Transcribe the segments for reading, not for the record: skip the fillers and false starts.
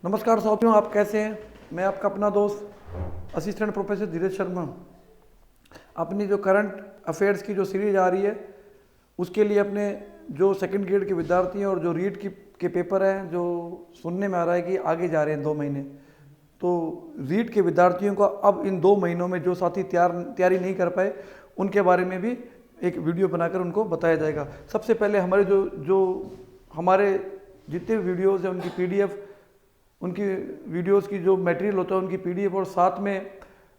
नमस्कार साथियों, आप कैसे हैं। मैं आपका अपना दोस्त असिस्टेंट प्रोफेसर धीरज शर्मा अपनी जो करंट अफेयर्स की जो सीरीज आ रही है उसके लिए अपने जो सेकंड ग्रेड के विद्यार्थी हैं और जो रीट के पेपर हैं, जो सुनने में आ रहा है कि आगे जा रहे हैं 2 महीने, तो रीट के विद्यार्थियों को अब इन 2 महीनों में जो साथी तैयारी नहीं कर पाए उनके बारे में भी एक वीडियो बनाकर उनको बताया जाएगा। सबसे पहले हमारे जो हमारे जितने वीडियोज़ हैं उनकी PDF, उनकी वीडियोस की जो मटेरियल होता है उनकी PDF और साथ में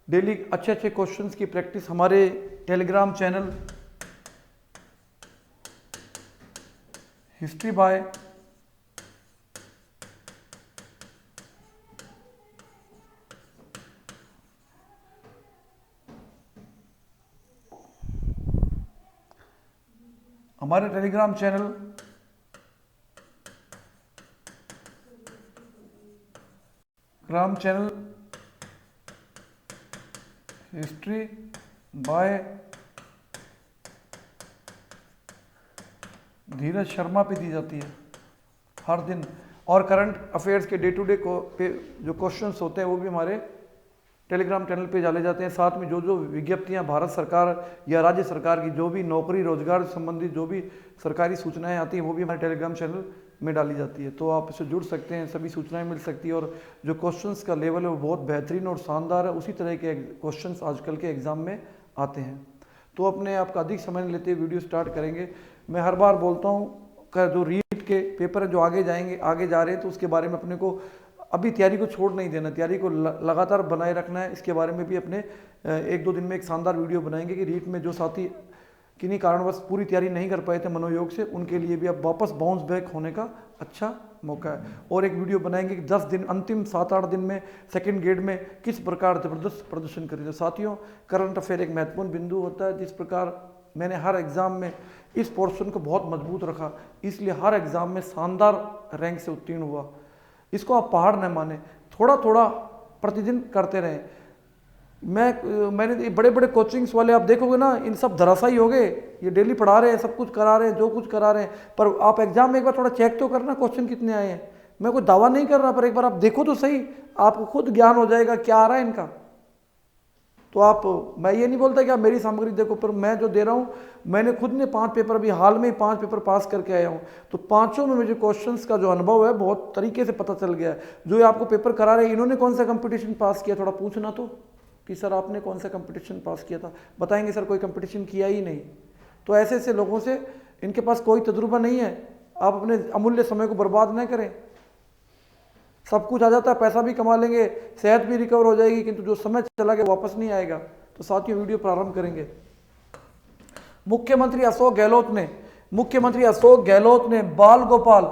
डेली अच्छे अच्छे क्वेश्चंस की प्रैक्टिस हमारे टेलीग्राम चैनल हिस्ट्री बाय हमारे टेलीग्राम चैनल हिस्ट्री बाय धीरज शर्मा पे दी जाती है हर दिन, और करंट अफेयर्स के डे टू डे जो क्वेश्चंस होते हैं वो भी हमारे टेलीग्राम चैनल पे डाले जाते हैं। साथ में जो विज्ञप्तियां भारत सरकार या राज्य सरकार की जो भी नौकरी रोजगार संबंधित जो भी सरकारी सूचनाएं आती हैं वो भी हमारे टेलीग्राम चैनल में डाली जाती है, तो आप इससे जुड़ सकते हैं, सभी सूचनाएं मिल सकती है। और जो क्वेश्चंस का लेवल है वो बहुत बेहतरीन और शानदार है, उसी तरह के क्वेश्चंस आजकल के एग्जाम में आते हैं। तो अपने आप का अधिक समय लेते हुए वीडियो स्टार्ट करेंगे। मैं हर बार बोलता हूँ कि जो रीट के पेपर है जो आगे जा रहे हैं तो उसके बारे में अपने को अभी तैयारी को छोड़ नहीं देना, तैयारी को लगातार बनाए रखना है। इसके बारे में भी अपने 1-2 दिन में एक शानदार वीडियो बनाएंगे कि रीट में जो साथी किन्हीं कारणवश पूरी तैयारी नहीं कर पाए थे मनोयोग से, उनके लिए भी अब वापस बाउंस बैक होने का अच्छा मौका है। और एक वीडियो बनाएंगे कि 10 दिन अंतिम 7-8 दिन में सेकंड ग्रेड में किस प्रकार जबरदस्त प्रदर्शन करें। साथियों, करंट अफेयर एक महत्वपूर्ण बिंदु होता है। जिस प्रकार मैंने हर एग्जाम में इस पोर्शन को बहुत मजबूत रखा, इसलिए हर एग्जाम में शानदार रैंक से उत्तीर्ण हुआ। इसको आप पहाड़ न माने, थोड़ा थोड़ा प्रतिदिन करते रहें। मैंने बड़े बड़े कोचिंग्स वाले आप देखोगे ना, इन सब धराशायी हो गए, ये डेली पढ़ा रहे हैं, सब कुछ करा रहे हैं, जो कुछ करा रहे हैं, पर आप एग्जाम में एक बार थोड़ा चेक तो करना क्वेश्चन कितने आए हैं। मैं कोई दावा नहीं कर रहा, पर एक बार आप देखो तो सही, आपको खुद ज्ञान हो जाएगा क्या आ रहा है इनका। तो मैं ये नहीं बोलता कि आप मेरी सामग्री देखो, पर मैं जो दे रहा हूँ, मैंने खुद ने 5 पेपर अभी हाल में ही 5 पेपर पास करके आया हूँ, तो 5 में मुझे क्वेश्चंस का जो अनुभव है बहुत तरीके से पता चल गया है। जो आपको पेपर करा रहे हैं इन्होंने कौन सा कंपटीशन पास किया, थोड़ा पूछना तो कि सर आपने कौन सा कंपटीशन पास किया था, बताएंगे सर कोई कंपटीशन किया ही नहीं। तो ऐसे ऐसे लोगों से, इनके पास कोई तजुर्बा नहीं है, आप अपने अमूल्य समय को बर्बाद न करें। सब कुछ आ जाता है, पैसा भी कमा लेंगे, सेहत भी रिकवर हो जाएगी, किंतु जो समय चला गया वापस नहीं आएगा। तो साथियों, वीडियो प्रारंभ करेंगे। मुख्यमंत्री अशोक गहलोत ने बाल गोपाल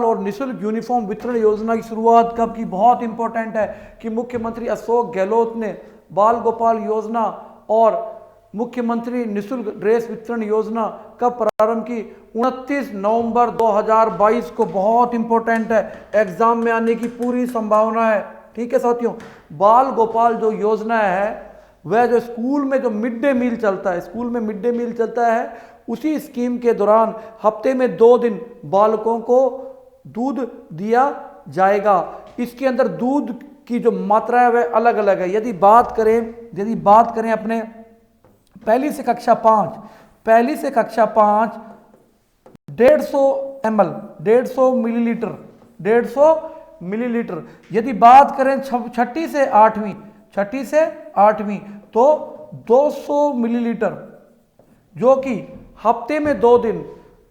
और निःशुल्क यूनिफॉर्म वितरण योजना की शुरुआत कब की। बहुत इंपॉर्टेंट है कि मुख्यमंत्री अशोक गहलोत ने बाल गोपाल योजना और मुख्यमंत्री निःशुल्क ड्रेस वितरण योजना कब प्रारंभ की। 29 नवंबर 2022 को। बहुत इंपॉर्टेंट है, एग्जाम में आने की पूरी संभावना है। ठीक है साथियों, बाल गोपाल जो योजना है वह जो स्कूल में जो मिड डे मील चलता है, उसी स्कीम के दौरान हफ्ते में 2 दिन बालकों को दूध दिया जाएगा। इसके अंदर दूध की जो मात्रा है वह अलग अलग है। यदि बात करें अपने पहली से कक्षा 5 150 ml 150 मिलीलीटर। यदि बात करें 6ठी से 8वीं तो 200 मिलीलीटर, जो कि हफ्ते में 2 दिन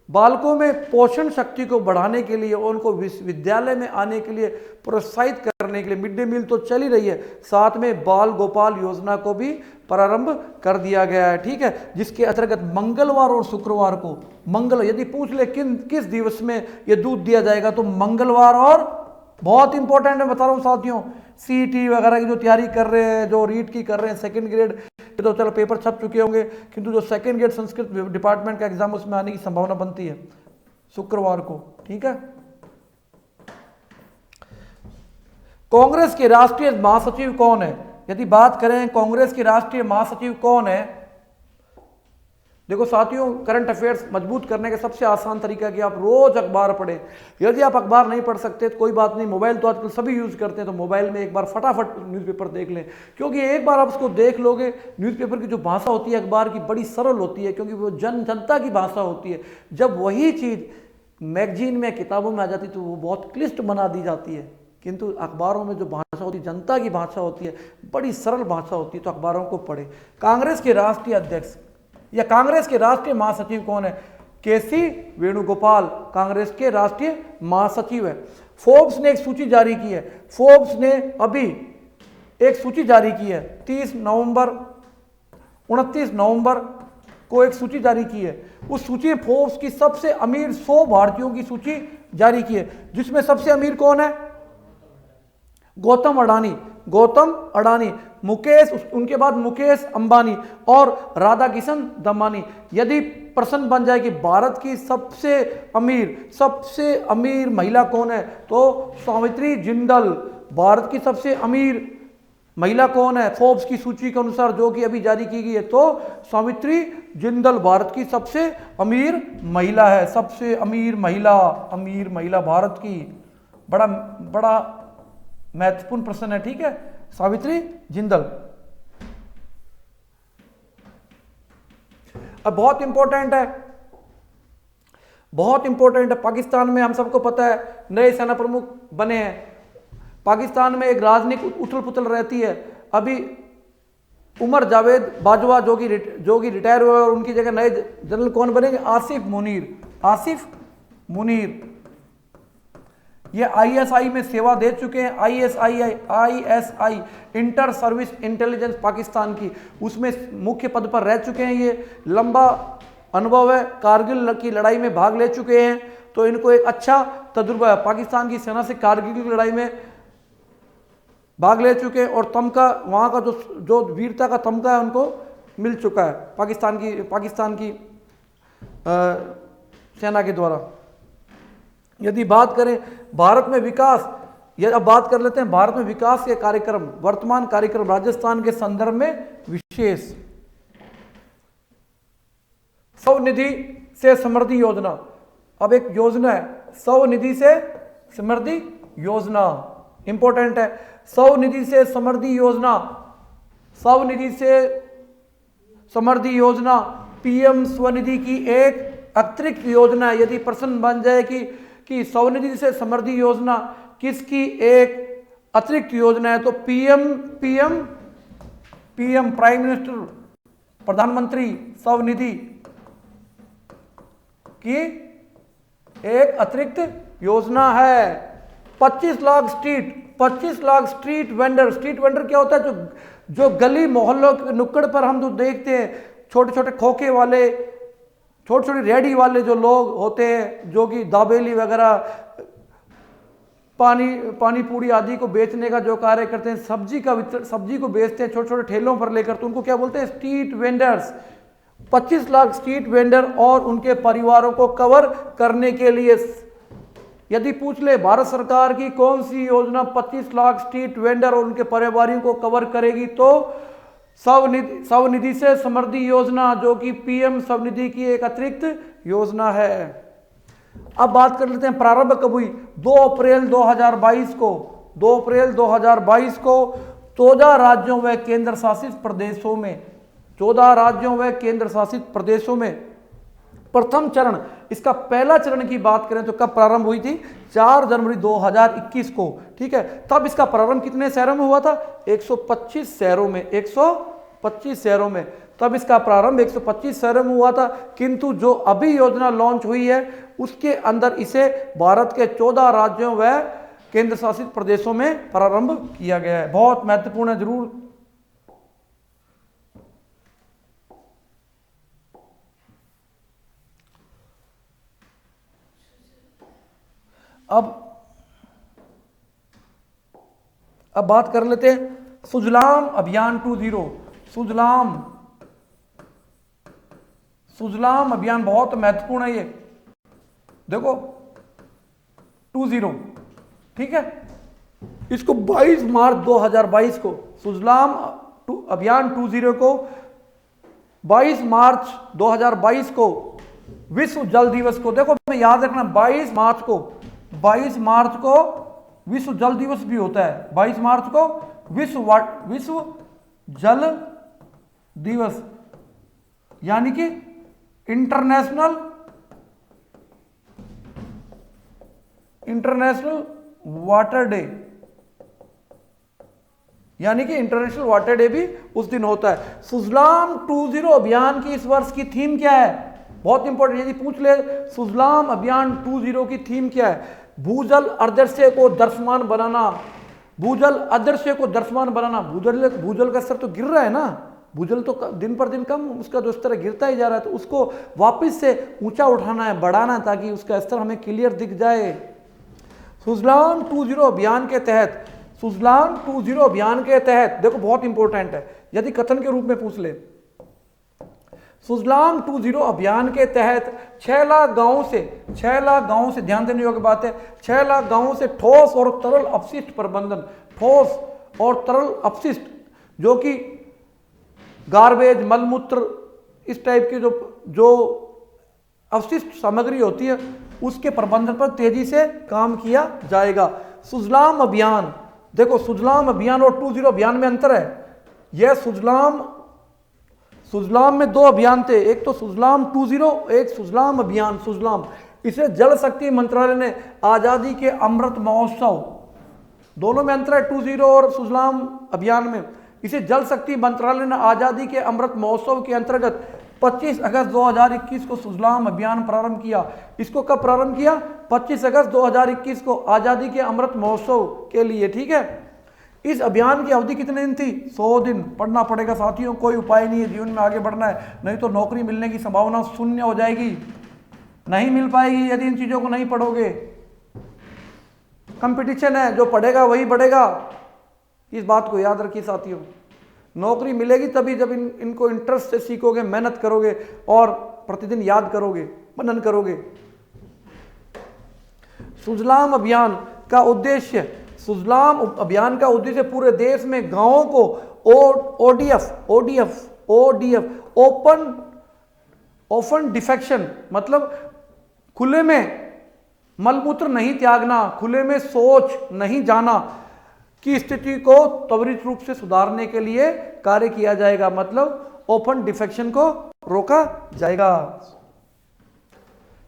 बालकों में पोषण शक्ति को बढ़ाने के लिए, उनको विद्यालय में आने के लिए प्रोत्साहित करने के लिए मिड डे मील तो चल ही रही है, साथ में बाल गोपाल योजना को भी प्रारंभ कर दिया गया है। ठीक है, जिसके अंतर्गत मंगलवार और शुक्रवार को यदि पूछ ले किस दिवस में ये दूध दिया जाएगा, तो मंगलवार और, बहुत इंपॉर्टेंट है बता रहा हूँ साथियों, CET वगैरह की जो तैयारी कर रहे हैं, जो रीट की कर रहे हैं, सेकंड ग्रेड तो चलो पेपर छप चुके होंगे, किंतु जो सेकंड ग्रेड संस्कृत डिपार्टमेंट का एग्जाम उसमें आने की संभावना बनती है शुक्रवार को। ठीक है, कांग्रेस के राष्ट्रीय महासचिव कौन है? यदि बात करें कांग्रेस के राष्ट्रीय महासचिव कौन है, देखो साथियों, करंट अफेयर्स मजबूत करने का सबसे आसान तरीका है कि आप रोज अखबार पढ़ें। यदि आप अखबार नहीं पढ़ सकते तो कोई बात नहीं, मोबाइल तो आजकल सभी यूज करते हैं, तो मोबाइल में एक बार फटाफट न्यूज़पेपर देख लें। क्योंकि एक बार आप उसको देख लोगे, न्यूज़पेपर की जो भाषा होती है अखबार की बड़ी सरल होती है, क्योंकि वो जनता की भाषा होती है। जब वही चीज़ मैगजीन में, किताबों में आ जाती तो वो बहुत क्लिष्ट बना दी जाती है, किंतु अखबारों में जो भाषा होती है जनता की भाषा होती है, बड़ी सरल भाषा होती है। तो अखबारों को पढ़े। कांग्रेस के राष्ट्रीय अध्यक्ष या कांग्रेस के राष्ट्रीय महासचिव कौन है? केसी वेणुगोपाल कांग्रेस के राष्ट्रीय महासचिव है। फोर्ब्स ने एक सूची जारी की है, फोर्ब्स ने अभी एक सूची जारी की है 29 नवंबर को एक सूची जारी की है। उस सूची में फोर्ब्स की सबसे अमीर 100 भारतीयों की सूची जारी की है, जिसमें सबसे अमीर कौन है? गौतम अडानी, मुकेश, उनके बाद मुकेश अंबानी और राधाकिशन दमानी। यदि प्रश्न बन जाए कि भारत की सबसे अमीर महिला कौन है, तो सावित्री जिंदल भारत की सबसे अमीर महिला कौन है? फोर्ब्स की सूची के अनुसार जो कि अभी जारी की गई है, तो सावित्री जिंदल भारत की सबसे अमीर महिला है। सबसे अमीर महिला भारत की। बड़ा महत्वपूर्ण प्रश्न है, ठीक है। सावित्री जिंदल। अब बहुत इंपॉर्टेंट है, पाकिस्तान में हम सबको पता है नए सेना प्रमुख बने हैं। पाकिस्तान में एक राजनीतिक उथल पुथल रहती है। अभी उमर जावेद बाजवा जो कि रिटायर हुए और उनकी जगह नए जनरल कौन बनेंगे? आसिफ मुनीर। ये आईएसआई में सेवा दे चुके हैं। ISI inter service intelligence Pakistan की, उसमें मुख्य पद पर रह चुके हैं। ये लंबा अनुभव है, कारगिल की लड़ाई में भाग ले चुके हैं, तो इनको एक अच्छा तजुर्बा है। पाकिस्तान की सेना से कारगिल की लड़ाई में भाग ले चुके हैं और तमगा, वहाँ का जो वीरता का तमगा है उनको मिल चुका है पाकिस्तान की सेना के द्वारा। यदि बात करें भारत में विकास, अब बात कर लेते हैं भारत में विकास के कार्यक्रम, वर्तमान कार्यक्रम राजस्थान के संदर्भ में विशेष। स्वनिधि से समृद्धि योजना, अब एक योजना है स्वनिधि से समृद्धि योजना, इंपॉर्टेंट है। स्वनिधि से समृद्धि योजना पीएम स्वनिधि की एक अतिरिक्त योजना है। यदि प्रश्न बन जाए कि स्वनिधि से समृद्धि योजना किसकी एक अतिरिक्त योजना है, तो पीएम प्राइम मिनिस्टर, प्रधानमंत्री स्वनिधि की एक अतिरिक्त योजना है। 25 लाख स्ट्रीट वेंडर क्या होता है? जो गली मोहल्लों के नुक्कड़ पर हम जो देखते हैं, छोटे छोटे खोखे वाले, छोटे छोटे रेहड़ी वाले जो लोग होते हैं, जो कि दाबेली वगैरह, पानी पूड़ी आदि को बेचने का जो कार्य करते हैं, सब्जी को बेचते हैं छोटे छोटे ठेलों पर लेकर, तो उनको क्या बोलते हैं? Street vendors. 25 lakh street vendor और उनके परिवारों को कवर करने के लिए, यदि पूछ ले भारत सरकार की कौन सी योजना 25 लाख स्ट्रीट वेंडर और उनके परिवारों को कवर करेगी, तो स्वनिधि से समृद्धि योजना, जो कि पीएम स्वनिधि की एक अतिरिक्त योजना है। अब बात कर लेते हैं प्रारंभ कब हुई? 2 अप्रैल 2022 को 14 राज्यों व केंद्र शासित प्रदेशों में प्रथम चरण, इसका पहला चरण की बात करें तो कब प्रारंभ हुई थी? 4 जनवरी 2021 को, ठीक है। तब इसका प्रारंभ कितने शहरों में हुआ था? 125 शहरों में तब इसका प्रारंभ 125 शहरों में हुआ था। किंतु जो अभी योजना लॉन्च हुई है उसके अंदर इसे भारत के 14 राज्यों व केंद्र शासित प्रदेशों में प्रारंभ किया गया है। बहुत महत्वपूर्ण है, जरूर। अब बात कर लेते हैं सुजलाम अभियान 2.0। सुजलाम अभियान बहुत महत्वपूर्ण है। ये देखो 2.0, ठीक है। इसको 22 मार्च 2022 को सुजलाम अभियान 2.0 को 22 मार्च 2022 को विश्व जल दिवस को, देखो मैं याद रखना 22 मार्च को विश्व जल दिवस भी होता है। 22 मार्च को विश्व जल दिवस, यानी कि इंटरनेशनल वाटर डे, यानी कि इंटरनेशनल वाटर डे भी उस दिन होता है। सुजलाम 20 अभियान की इस वर्ष की थीम क्या है? बहुत इंपॉर्टेंट, यदि पूछ ले सुजलाम अभियान 20 की थीम क्या है? भूजल अदृश्य को दृश्यमान बनाना। भूजल अदृश्य को दृश्यमान बनाना। भूजल का स्तर तो गिर रहा है ना, भूजल तो दिन पर दिन कम, उसका जो स्तर गिरता ही जा रहा है, तो उसको वापस से ऊंचा उठाना है, बढ़ाना है, ताकि उसका स्तर हमें क्लियर दिख जाए। सुजलाम 20 अभियान के तहत, सुजलाम 20 अभियान के तहत देखो बहुत इंपॉर्टेंट है, यदि कथन के रूप में पूछ ले, सुजलाम 20 अभियान के तहत 6 लाख गांवों से ध्यान देने योग्य बात है, 6 लाख गांवों से ठोस और तरल अपशिष्ट प्रबंधन, ठोस और तरल अपशिष्ट जो कि गार्बेज, मलमूत्र, इस टाइप की जो अवशिष्ट सामग्री होती है, उसके प्रबंधन पर तेजी से काम किया जाएगा। सुजलाम अभियान, देखो सुजलाम अभियान और 20 अभियान में अंतर है। यह सुजलाम में 2 अभियान थे, एक तो सुजलाम 20, एक सुजलाम अभियान। सुजलाम, इसे जल शक्ति मंत्रालय ने आजादी के अमृत महोत्सव, दोनों में अंतर है 20 और सुजलाम अभियान में। इसे जल शक्ति मंत्रालय ने आजादी के अमृत महोत्सव के अंतर्गत 25 अगस्त 2021 को सुजलाम अभियान प्रारंभ किया। इसको कब प्रारंभ किया? 25 अगस्त 2021 को, आजादी के अमृत महोत्सव के लिए, ठीक है। इस अभियान की अवधि कितने दिन थी? 100 दिन। पढ़ना पड़ेगा साथियों, कोई उपाय नहीं है, जीवन में आगे बढ़ना है, नहीं तो नौकरी मिलने की संभावना शून्य हो जाएगी, नहीं मिल पाएगी यदि इन चीजों को नहीं पढ़ोगे। कंपटीशन है, जो पढ़ेगा वही बढ़ेगा, इस बात को याद रखिए साथियों। नौकरी मिलेगी तभी जब इनको इंटरेस्ट से सीखोगे, मेहनत करोगे और प्रतिदिन याद करोगे, मनन करोगे। सुजलाम अभियान का उद्देश्य, सुजलाम अभियान का उद्देश्य पूरे देश में गांवों को ओडीएफ ओपन डिफेक्शन, मतलब खुले में मलमूत्र नहीं त्यागना, खुले में शौच नहीं जाना की स्थिति को त्वरित रूप से सुधारने के लिए कार्य किया जाएगा, मतलब ओपन डिफेक्शन को रोका जाएगा।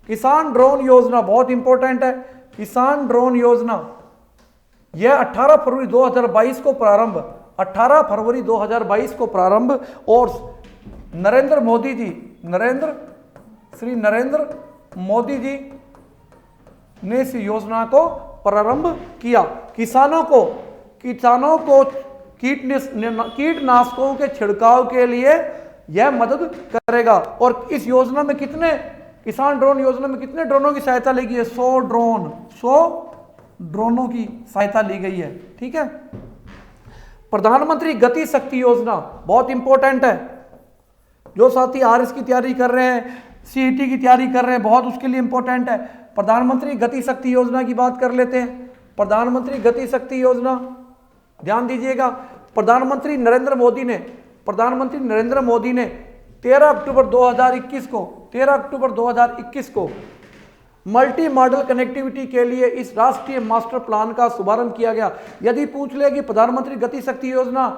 किसान ड्रोन योजना बहुत इंपॉर्टेंट है। किसान ड्रोन योजना यह 18 फरवरी 2022 को प्रारंभ, 18 फरवरी 2022 को प्रारंभ, और नरेंद्र मोदी जी ने इस योजना को प्रारंभ किया। किसानों को कीटनाशकों के छिड़काव के लिए यह मदद करेगा। और इस योजना में कितने, किसान ड्रोन योजना में कितने ड्रोनों की सहायता ली गई है? 100 ड्रोनों की सहायता ली गई है, ठीक है। प्रधानमंत्री गति शक्ति योजना बहुत इंपॉर्टेंट है। जो साथी आरएस की तैयारी कर रहे हैं, सीईटी की तैयारी कर रहे हैं, बहुत उसके लिए इंपॉर्टेंट है। प्रधानमंत्री गति शक्ति योजना की बात कर लेते हैं। प्रधानमंत्री गति शक्ति योजना, ध्यान दीजिएगा, प्रधानमंत्री नरेंद्र मोदी ने 13 अक्टूबर 2021 को मल्टी मॉडल कनेक्टिविटी के लिए इस राष्ट्रीय मास्टर प्लान का शुभारंभ किया गया। यदि पूछ ले कि प्रधानमंत्री गति शक्ति योजना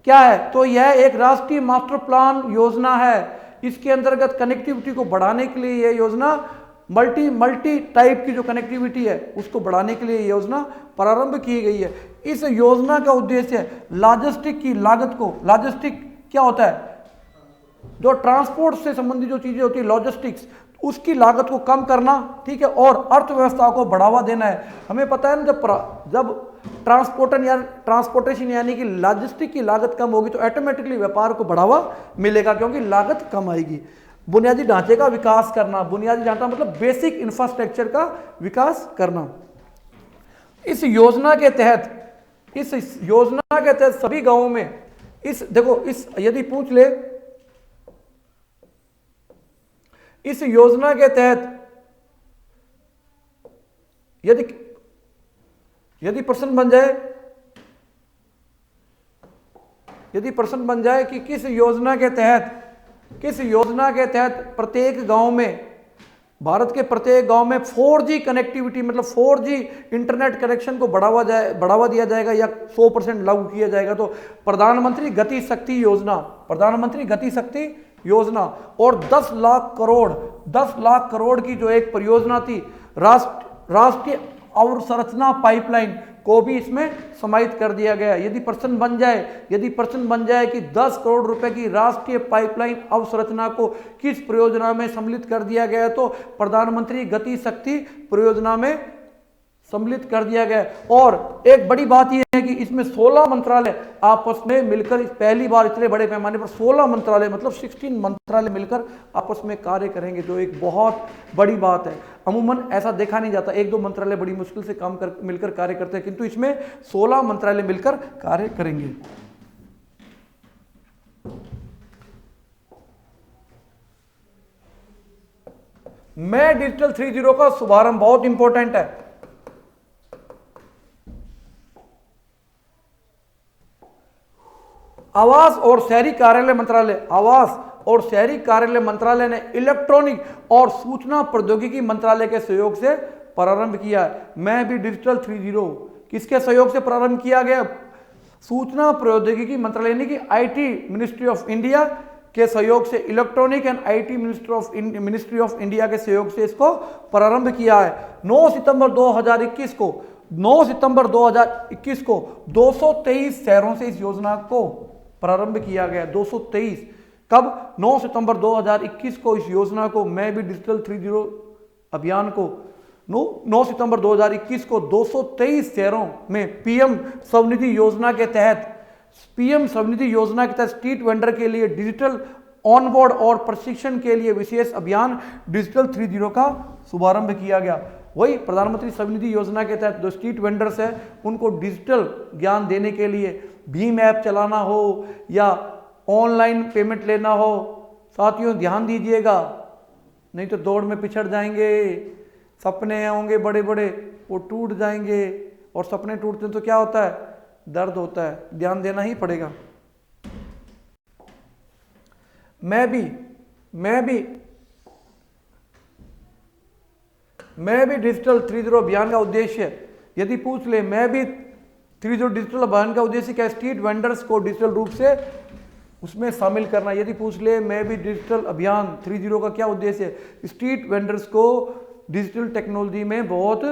क्या है, तो यह एक राष्ट्रीय मास्टर प्लान योजना है। इसके अंतर्गत कनेक्टिविटी को बढ़ाने के लिए यह योजना, मल्टी टाइप की जो कनेक्टिविटी है उसको बढ़ाने के लिए योजना प्रारंभ की गई है। इस योजना का उद्देश्य लॉजिस्टिक की लागत को, लॉजिस्टिक क्या होता है? जो ट्रांसपोर्ट से संबंधित जो चीजें होती है, लॉजिस्टिक्स, उसकी लागत को कम करना, ठीक है, और अर्थव्यवस्था को बढ़ावा देना है। हमें पता है ना, जब ट्रांसपोर्टेशन यानी कि लॉजिस्टिक की लागत कम होगी तो ऑटोमेटिकली व्यापार को बढ़ावा मिलेगा, क्योंकि लागत कम आएगी। बुनियादी ढांचे का विकास करना, बुनियादी ढांचा मतलब बेसिक इंफ्रास्ट्रक्चर का विकास करना। इस योजना के तहत सभी गांवों में यदि पूछ ले, इस योजना के तहत यदि प्रश्न बन जाए कि किस योजना के तहत किस योजना के तहत प्रत्येक गांव में, भारत के प्रत्येक गांव में 4G कनेक्टिविटी मतलब 4G इंटरनेट कनेक्शन को बढ़ावा दिया जाएगा या 100% लागू किया जाएगा? तो प्रधानमंत्री गति शक्ति योजना, प्रधानमंत्री गति शक्ति योजना। और 10 लाख करोड़ की जो एक परियोजना थी राष्ट्रीय अवसंरचना पाइपलाइन को भी इसमें समाहित कर दिया गया। यदि प्रश्न बन जाए कि 10 करोड़ रुपए की राष्ट्रीय पाइपलाइन अवसंरचना को किस परियोजना में सम्मिलित कर दिया गया, तो प्रधानमंत्री गति शक्ति परियोजना में सम्मिलित कर दिया गया। और एक बड़ी बात यह है कि इसमें 16 मंत्रालय आपस में मिलकर, पहली बार इतने बड़े पैमाने पर 16 मंत्रालय मतलब 16 मंत्रालय मिलकर आपस में कार्य करेंगे, जो एक बहुत बड़ी बात है। अमूमन ऐसा देखा नहीं जाता, 1-2 मंत्रालय बड़ी मुश्किल से मिलकर कार्य करते हैं, किंतु इसमें 16 मंत्रालय मिलकर कार्य करेंगे। मैं डिजिटल 3.0 का शुभारंभ बहुत इंपॉर्टेंट है। आवास और शहरी कार्यालय मंत्रालय ने इलेक्ट्रॉनिक और सूचना प्रौद्योगिकी मंत्रालय के सहयोग से प्रारंभ किया है। मैं भी डिजिटल 3.0 किसके सहयोग से प्रारंभ किया गया? सूचना प्रौद्योगिकी मंत्रालय यानी कि आईटी मिनिस्ट्री ऑफ इंडिया के सहयोग से, electronic and IT ministry of India के सहयोग से इसको प्रारंभ किया है। 9 सितंबर 2021 को 223 शहरों से इस योजना को प्रारंभ किया गया। 223 कब? 9 सितंबर 2021 को इस योजना को, मैं भी डिजिटल 3.0 अभियान को 9 सितंबर 2021 को 223 शहरों में पीएम स्वनिधि योजना के तहत स्ट्रीट वेंडर के लिए डिजिटल ऑनबोर्ड और प्रशिक्षण के लिए विशेष अभियान डिजिटल 3.0 का शुभारंभ किया गया। वही प्रधानमंत्री स्वनिधि योजना के तहत जो स्ट्रीट वेंडर्स है उनको डिजिटल ज्ञान देने के लिए, भीम ऐप चलाना हो या ऑनलाइन पेमेंट लेना हो, साथियों ध्यान दीजिएगा, नहीं तो दौड़ में पिछड़ जाएंगे। सपने होंगे बड़े बड़े, वो टूट जाएंगे, और सपने टूटते हैं तो क्या होता है? दर्द होता है। ध्यान देना ही पड़ेगा। मैं भी डिजिटल 3.0 अभियान का उद्देश्य, यदि पूछ ले मैं भी 3.0 डिजिटल अभियान का उद्देश्य क्या? स्ट्रीट वेंडर्स को डिजिटल रूप से उसमें शामिल करना। यदि पूछ ले मैं भी डिजिटल अभियान 3.0 का क्या उद्देश्य है? स्ट्रीट वेंडर्स को डिजिटल टेक्नोलॉजी में बहुत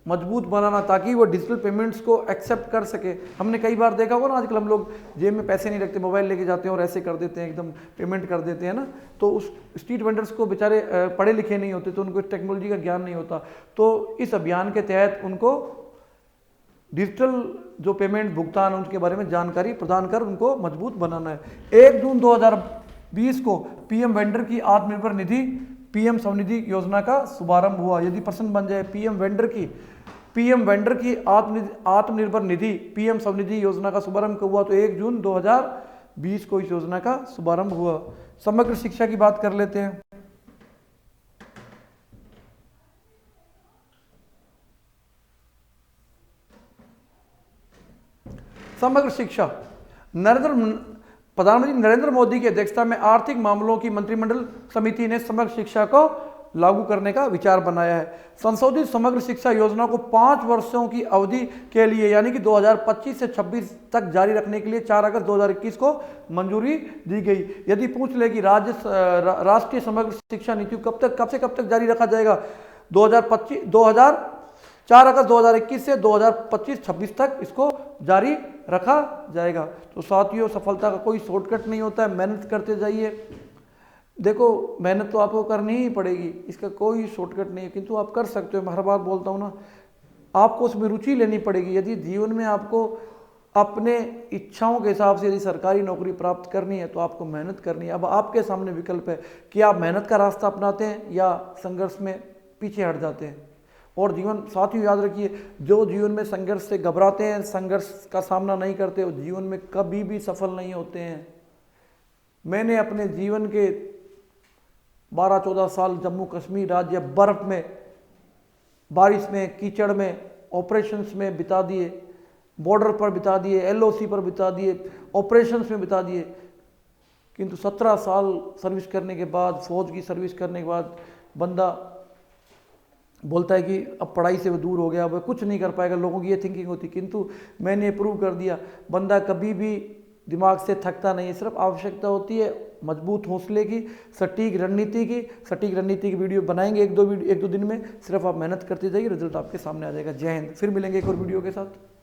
मजबूत बनाना, ताकि वो डिजिटल पेमेंट्स को एक्सेप्ट कर सके। हमने कई बार देखा होगा ना, आजकल हम लोग जेब में पैसे नहीं रखते, मोबाइल लेके जाते हैं और ऐसे कर देते हैं, एकदम पेमेंट कर देते हैं ना। तो उस स्ट्रीट वेंडर्स को बेचारे पढ़े लिखे नहीं होते, तो उनको टेक्नोलॉजी का ज्ञान नहीं होता। तो इस अभियान के तहत उनको डिजिटल जो पेमेंट भुगतान उनके बारे में जानकारी प्रदान कर उनको मजबूत बनाना है। 1 जून 2020 को पीएम वेंडर की आत्मनिर्भर निधि पीएम स्वनिधि योजना का शुभारंभ हुआ। यदि प्रश्न बन जाए पीएम वेंडर की आत्मनिर्भर निधि पीएम स्वनिधि योजना का शुभारंभ कब हुआ, तो 1 जून 2020 को इस योजना का शुभारंभ हुआ। समग्र शिक्षा की बात कर लेते हैं। समग्र शिक्षा, प्रधानमंत्री नरेंद्र मोदी की अध्यक्षता में आर्थिक मामलों की मंत्रिमंडल समिति ने समग्र शिक्षा को लागू करने का विचार बनाया है। संशोधित समग्र शिक्षा योजना को 5 वर्षों की अवधि के लिए यानी कि 2025 से 26 तक जारी रखने के लिए 4 अगस्त 2021 को मंजूरी दी गई। यदि पूछ ले कि राष्ट्रीय समग्र शिक्षा नीति कब से कब तक जारी रखा जाएगा, 4 अगस्त 2021 से 2025-26 तक इसको जारी रखा जाएगा। तो साथियों, सफलता का कोई शॉर्टकट नहीं होता है, मेहनत करते जाइए। देखो, मेहनत तो आपको करनी ही पड़ेगी, इसका कोई शॉर्टकट नहीं है, किंतु आप कर सकते हो। मैं हर बार बोलता हूँ ना, आपको उसमें रुचि लेनी पड़ेगी। यदि जीवन में आपको अपने इच्छाओं के हिसाब से यदि सरकारी नौकरी प्राप्त करनी है तो आपको मेहनत करनी है। अब आपके सामने विकल्प है कि आप मेहनत का रास्ता अपनाते हैं या संघर्ष में पीछे हट जाते हैं। और जीवन, साथियों याद रखिए, जो जीवन में संघर्ष से घबराते हैं, संघर्ष का सामना नहीं करते, वो जीवन में कभी भी सफल नहीं होते हैं। मैंने अपने जीवन के 12-14 साल जम्मू कश्मीर राज्य बर्फ में, बारिश में, कीचड़ में, ऑपरेशंस में बिता दिए, बॉर्डर पर बिता दिए, एलओसी पर बिता दिए, ऑपरेशंस में बिता दिए, किंतु 17 साल सर्विस करने के बाद, फौज की सर्विस करने के बाद बंदा बोलता है कि अब पढ़ाई से वो दूर हो गया, अब कुछ नहीं कर पाएगा, लोगों की ये थिंकिंग होती। किंतु मैंने ये प्रूव कर दिया, बंदा कभी भी दिमाग से थकता नहीं है। सिर्फ आवश्यकता होती है मजबूत हौसले की, सटीक रणनीति की। सटीक रणनीति की वीडियो बनाएंगे एक दो दिन में, सिर्फ आप मेहनत करते जाइए, रिजल्ट आपके सामने आ जाएगा। जय हिंद। फिर मिलेंगे एक और वीडियो के साथ।